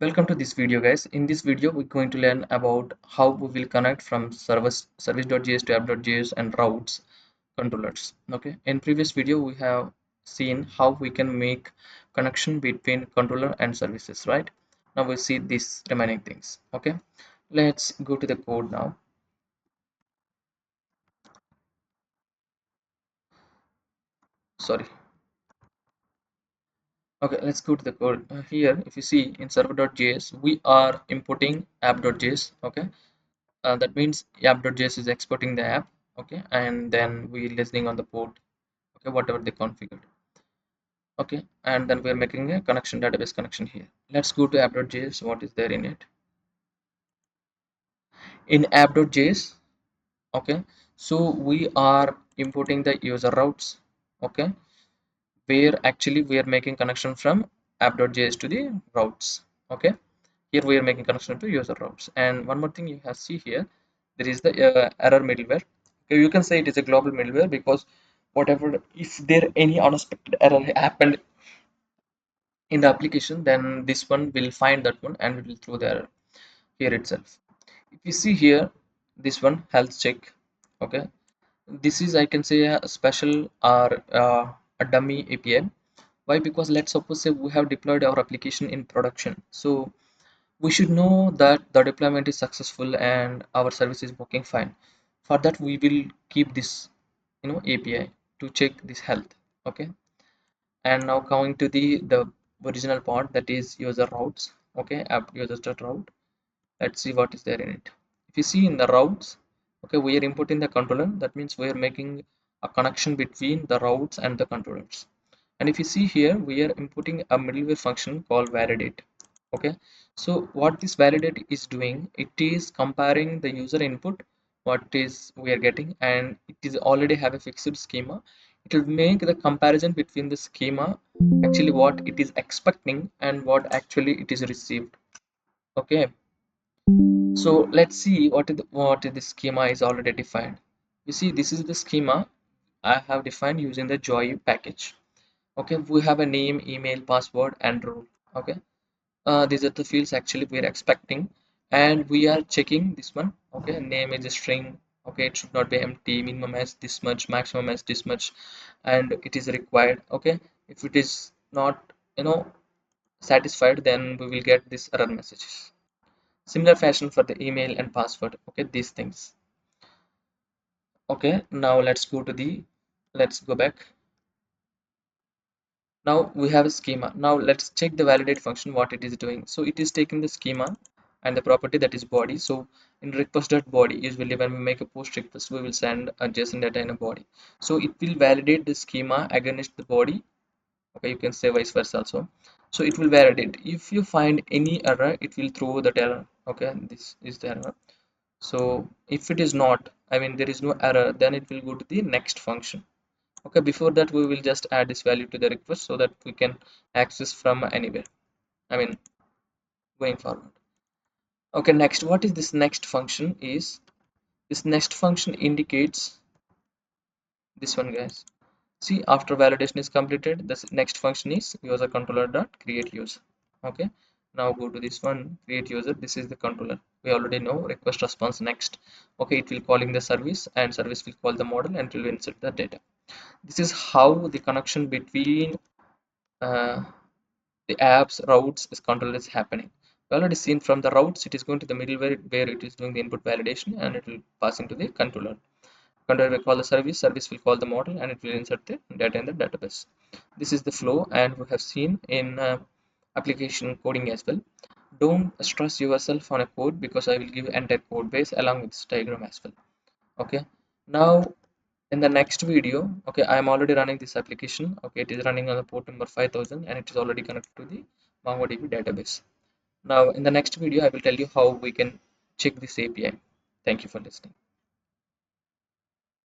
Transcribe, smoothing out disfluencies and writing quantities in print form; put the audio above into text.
Welcome to this video, guys. In this video we're going to learn about how we will connect from service.js to app.js and routes controllers. Okay, in previous video we have seen how we can make connection between controller and services, right? Now we'll see these remaining things. Okay, let's go to the code now. Sorry. Okay, let's go to the code. Here if you see in server.js we are importing app.js. Okay, that means app.js is exporting the app. Okay, and then we listening on the port. Okay, whatever they configured. Okay, and then we're making a connection, database connection here. Let's go to app.js. What is there in it? In app.js, okay, so we are importing the user routes. Okay, where actually we are making connection from app.js to the routes. Okay, here we are making connection to user routes. And one more thing you have see here, there is the error middleware. Okay, you can say it is a global middleware because whatever, if there any unexpected error happened in the application, then this one will find that one and it will throw the error here itself. If you see here, this one health check. Okay, this is, I can say, a special or a dummy API. Why? Because let's suppose say we have deployed our application in production, so we should know that the deployment is successful and our service is working fine. For that we will keep this API to check this health. Okay, and now coming to the original part, that is user routes. Okay, app users.route. Let's see what is there in it. If you see in the routes, okay, we are importing the controller. That means we are making a connection between the routes and the controllers. And if you see here, we are importing a middleware function called validate. Okay, so what this validate is doing, it is comparing the user input, what is we are getting, and it is already have a fixed schema. It will make the comparison between the schema, actually what it is expecting and what actually it is received. Okay, so let's see what is the schema is already defined. You see, this is the schema I have defined using the joy package. Okay, we have a name, email, password, and role. Okay, these are the fields actually we are expecting, and we are checking this one. Okay, name is a string. Okay, it should not be empty. Minimum as this much, maximum as this much, and it is required. Okay, if it is not satisfied, then we will get this error messages. Similar fashion for the email and password. Okay, these things. Okay, now let's go back. Now we have a schema. Now let's check the validate function, what it is doing. So it is taking the schema and the property, that is body. So in request.body, usually when we make a post request, we will send a JSON data in a body. So it will validate the schema against the body. Okay, you can say vice versa also. So it will validate. If you find any error, it will throw that error. Okay, this is the error. So if it is not, I mean there is no error, then it will go to the next function. Okay, before that we will just add this value to the request so that we can access from anywhere, I mean going forward. Okay, next, what is this next function is, this next function indicates this one, guys. See, after validation is completed, the next function is user controller dot create user. Okay, now go to this one, create user. This is the controller. We already know request response next. Okay, it will calling the service and service will call the model and it will insert the data. This is how the connection between uh, the apps routes is control is happening. We already seen from the routes, it is going to the middleware where it is doing the input validation and it will pass into the controller. Controller will call the service, service will call the model, and it will insert the data in the database. This is the flow, and we have seen in application coding as well. Don't stress yourself on a code because I will give entire code base along with this diagram as well. Okay, now in the next video, okay, I am already running this application. Okay, it is running on the port number 5000 and it is already connected to the MongoDB database. Now in the next video I will tell you how we can check this API. Thank you for listening.